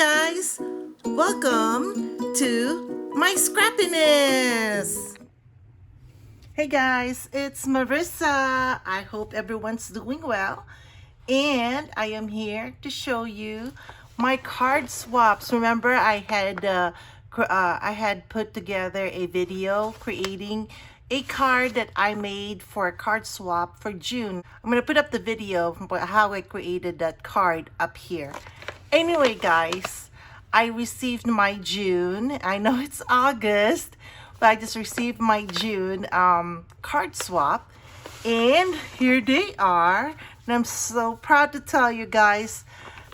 guys, welcome to my scrappiness. Hey guys, it's Marissa. I hope everyone's doing well, and I am here to show you my card swaps. Remember, I had put together a video creating a card that I made for a card swap for June. I'm gonna put up the video of how I created that card up here. Anyway, guys, I received my June. I know it's August, but I just received my June card swap. And here they are. And I'm so proud to tell you guys,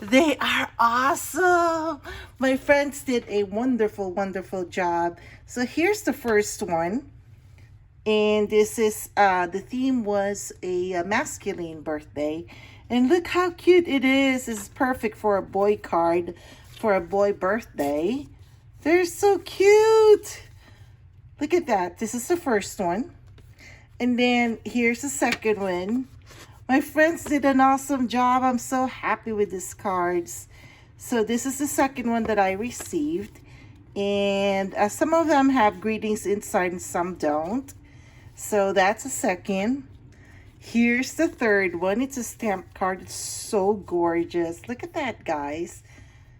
they are awesome. My friends did a wonderful, wonderful job. So here's the first one. And this is, the theme was a masculine birthday. And look how cute it is. It's perfect for a boy card, for a boy birthday. They're so cute. Look at that. This is the first one. And then here's the second one. My friends did an awesome job. I'm so happy with these cards. So this is the second one that I received. And some of them have greetings inside and some don't. So that's a second. Here's the third one. It's a stamp card. It's so gorgeous. Look at that, guys.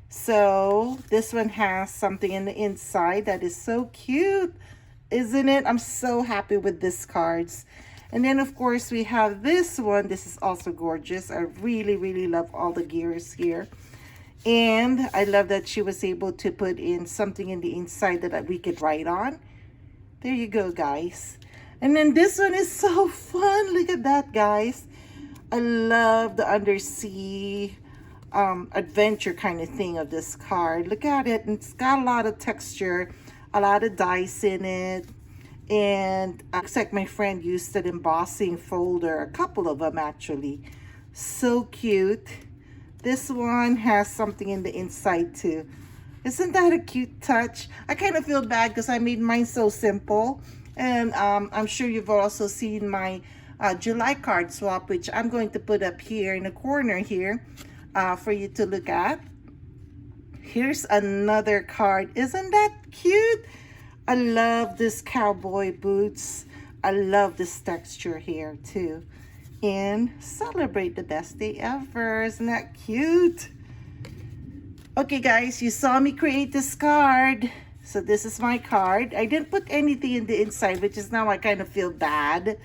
So this one has something in the inside that is so cute, isn't it? I'm so happy with these cards. And then, of course, we have this one. This is also gorgeous. I really, really love all the gears here. And I love that she was able to put in something in the inside that we could write on. There you go, guys. And then this one is so fun. Look at that, guys. I love the undersea adventure kind of thing of this card. Look at it. It's got a lot of texture, a lot of dice in it. And looks like my friend used an embossing folder, a couple of them actually. So cute. This one has something in the inside too. Isn't that a cute touch? I kind of feel bad because I made mine so simple. And I'm sure you've also seen my July card swap, which I'm going to put up here in the corner here for you to look at. Here's another card. Isn't that cute? I love this cowboy boots. I love this texture here too. And celebrate the best day ever. Isn't that cute? Okay, guys, you saw me create this card. So this is my card. I didn't put anything in the inside, which is now I kind of feel bad.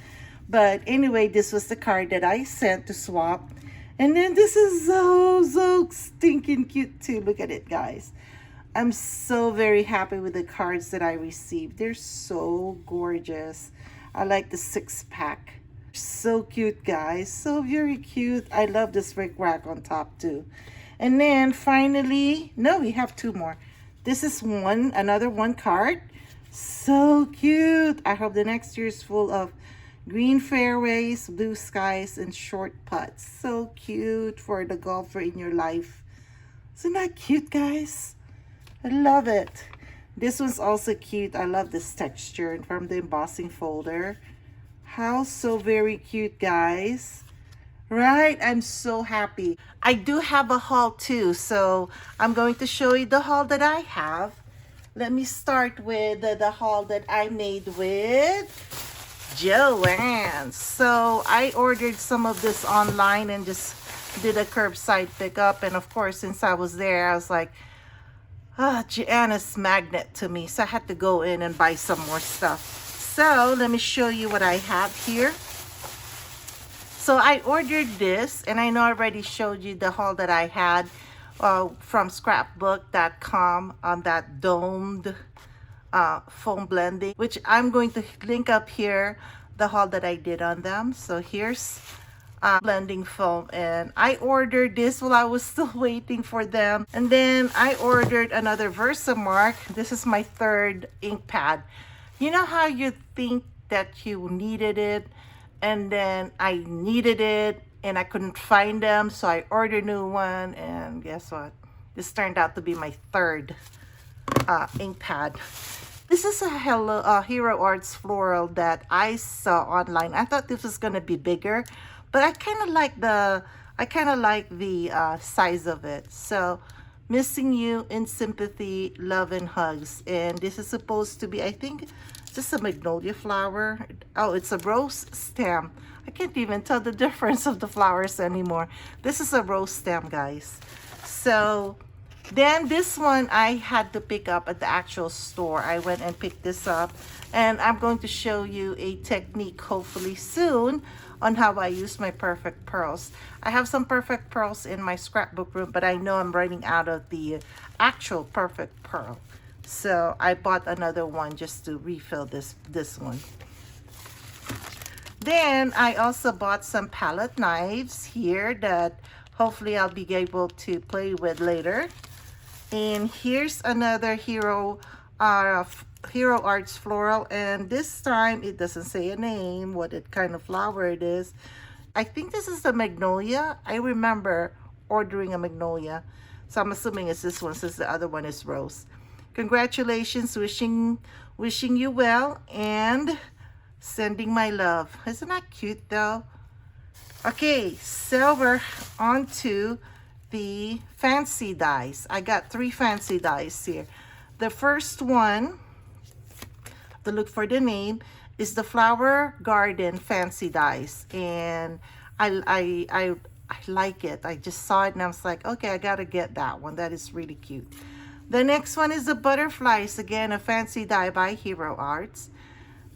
But anyway, this was the card that I sent to swap. And then this is so stinking cute too. Look at it, guys. I'm so very happy with the cards that I received. They're so gorgeous. I like the 6-pack. So cute, guys. So very cute. I love this brick rack on top too. And then finally, no, we have two more. This is another one card. So cute. I hope the next year is full of green fairways, blue skies, and short putts. So cute for the golfer in your life. Isn't that cute, guys? I love it. This one's also cute. I love this texture from the embossing folder. How so very cute, guys. Right? I'm so happy. I do have a haul too, so I'm going to show you the haul that I have. Let me start with the haul that I made with Joann. So I ordered some of this online and just did a curbside pickup. And of course, since I was there, I was like, Joann is magnet to me. So I had to go in and buy some more stuff. So let me show you what I have here. So I ordered this, and I know I already showed you the haul that I had from scrapbook.com on that domed foam blending, which I'm going to link up here, the haul that I did on them. So here's blending foam, and I ordered this while I was still waiting for them. And then I ordered another Versamark. This is my third ink pad. You know how you think that you needed it, and then I needed it and I couldn't find them, so I ordered a new one, and guess what? This turned out to be my third ink pad. This is a Hero Arts floral that I saw online. I thought this was gonna be bigger, but I kind of like the size of it. So Missing you in sympathy, love, and hugs. And this is supposed to be, I think, just a magnolia flower. Oh, it's a rose stem. I can't even tell the difference of the flowers anymore. This is a rose stem, guys. So then this one I had to pick up at the actual store. I went and picked this up, and I'm going to show you a technique hopefully soon on how I use my perfect pearls. I have some perfect pearls in my scrapbook room, but I know I'm running out of the actual perfect pearl. So I bought another one just to refill this one. Then I also bought some palette knives here that hopefully I'll be able to play with later. And here's another Hero Arts floral, and this time it doesn't say a name, what kind of flower it is. I think this is the magnolia. I remember ordering a magnolia, so I'm assuming it's this one since the other one is rose. Congratulations, wishing you well, and sending my love. Isn't that cute though? Okay, so we're on to the fancy dies. I got 3 fancy dies here. The first one, to look for the name, is the Flower Garden Fancy Dies, and I like it. I just saw it and I was like, okay, I gotta get that one. That is really cute. The next one is the Butterflies, again a fancy die by Hero Arts,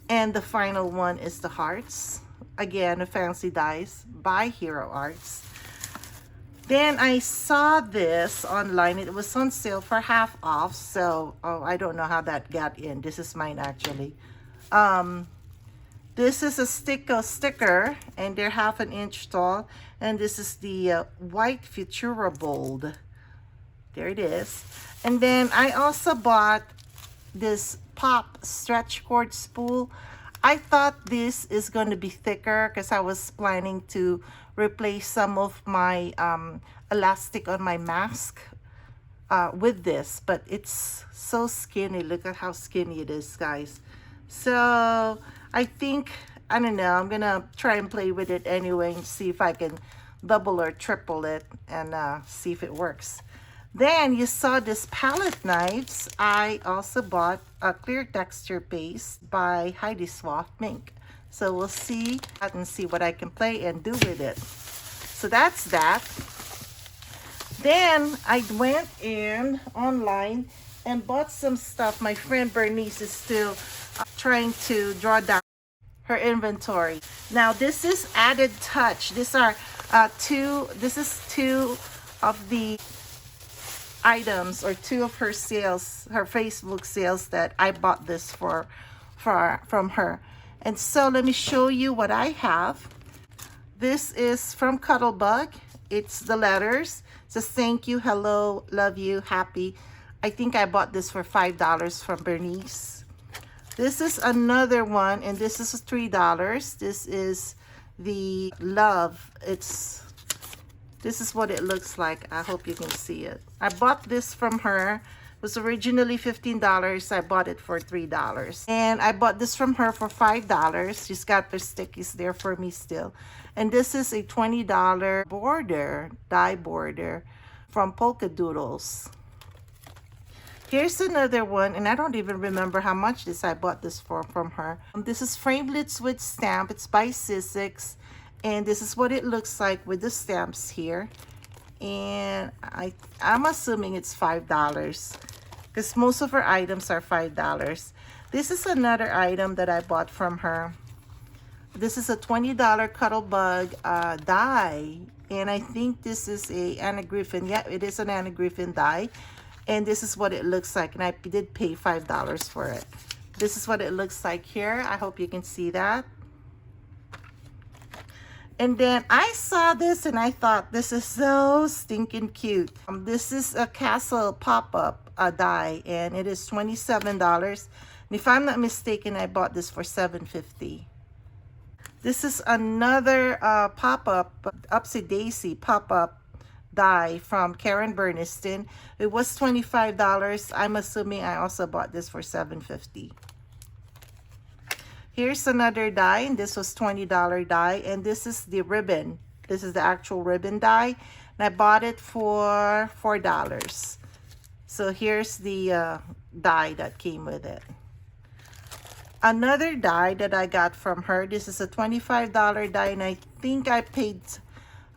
and the final one is the Hearts, again a fancy dies by Hero Arts. Then I saw this online. It was on sale for half off. So, oh, I don't know how that got in. This is mine actually. This is a sticker, and they're 1/2 inch tall. And this is the white Futura Bold. There it is. And then I also bought this pop stretch cord spool. I thought this is going to be thicker because I was planning to replace some of my elastic on my mask with this, but it's so skinny. Look at how skinny it is, guys. So I think, I don't know, I'm gonna try and play with it anyway and see if I can double or triple it and see if it works. Then you saw this palette knives. I also bought a clear texture paste by Heidi Swaff Mink. So we'll see and see what I can play and do with it. So that's that. Then I went in online and bought some stuff. My friend Bernice is still trying to draw down her inventory. Now this is Added Touch. These are this is 2 of the items, or 2 of her sales, her Facebook sales, that I bought this from her. And so let me show you what I have. This is from Cuttlebug. It's the letters. It says thank you, hello, love you, happy. I think I bought this for $5 from Bernice. This is another one, and this is $3. This is the love. This is what it looks like. I hope you can see it. I bought this from her. It was originally $15. I bought it for $3. And I bought this from her for $5. She's got the stickies there for me still. And this is a $20 border, die border from Polka Doodles. Here's another one, and I don't even remember how much I bought this from her. This is Framelits with Stamp. It's by Sizzix. And this is what it looks like with the stamps here. And I'm assuming it's $5 because most of her items are $5. This is another item that I bought from her. This is a $20 Cuttlebug die. And I think this is a Anna Griffin. Yeah, it is an Anna Griffin die. And this is what it looks like. And I did pay $5 for it. This is what it looks like here. I hope you can see that. And then I saw this and I thought, this is so stinking cute. This is a castle pop-up die, and it is $27. And if I'm not mistaken, I bought this for $7.50. This is another pop-up, Upsy Daisy pop-up die from Karen Berniston. It was $25. I'm assuming I also bought this for $7.50. Here's another die, and this was $20 die, and this is the ribbon. This is the actual ribbon die, and I bought it for $4. So here's the die that came with it. Another die that I got from her. This is a $25 die, and I think I paid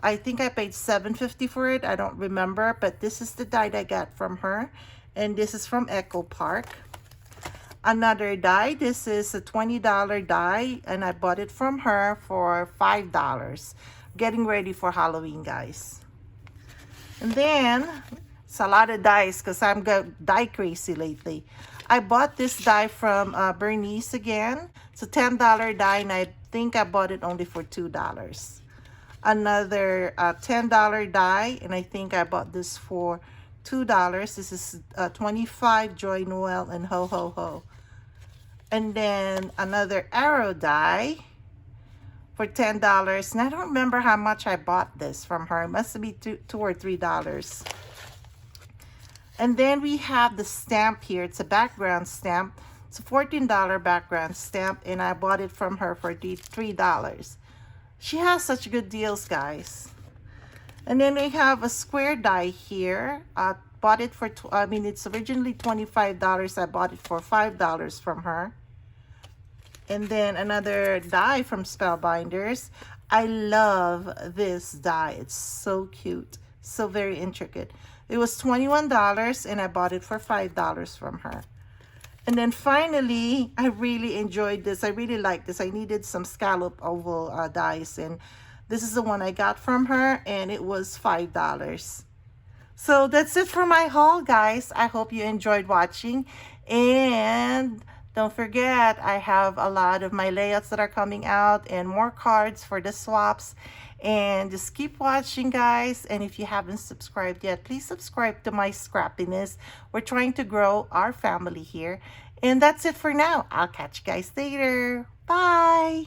$7.50 for it. I don't remember, but this is the die that I got from her, and this is from Echo Park. Another die. This is a $20 die, and I bought it from her for $5. Getting ready for Halloween, guys. And then it's a lot of dies because I'm die crazy lately. I bought this die from Bernice again. It's a $10 die, and I think I bought it only for $2. Another $10 die, and I think I bought this for $2. This is 25 Joy, Noel, and Ho Ho Ho. And then another arrow die for $10, and I don't remember how much I bought this from her. It must be $2 or $3. And then we have the stamp here. It's a background stamp. It's a $14 background stamp, and I bought it from her for $3. She has such good deals, guys. And then we have a square die here. I bought it for, it's originally $25. I bought it for $5 from her. And then another die from Spellbinders. I love this die. It's so cute. So very intricate. It was $21, and I bought it for $5 from her. And then finally, I really enjoyed this. I really like this. I needed some scallop oval dies, and this is the one I got from her, and it was $5. So that's it for my haul, guys. I hope you enjoyed watching, and don't forget, I have a lot of my layouts that are coming out and more cards for the swaps. And just keep watching, guys. And if you haven't subscribed yet, please subscribe to my Scrappiness. We're trying to grow our family here. And that's it for now. I'll catch you guys later. Bye.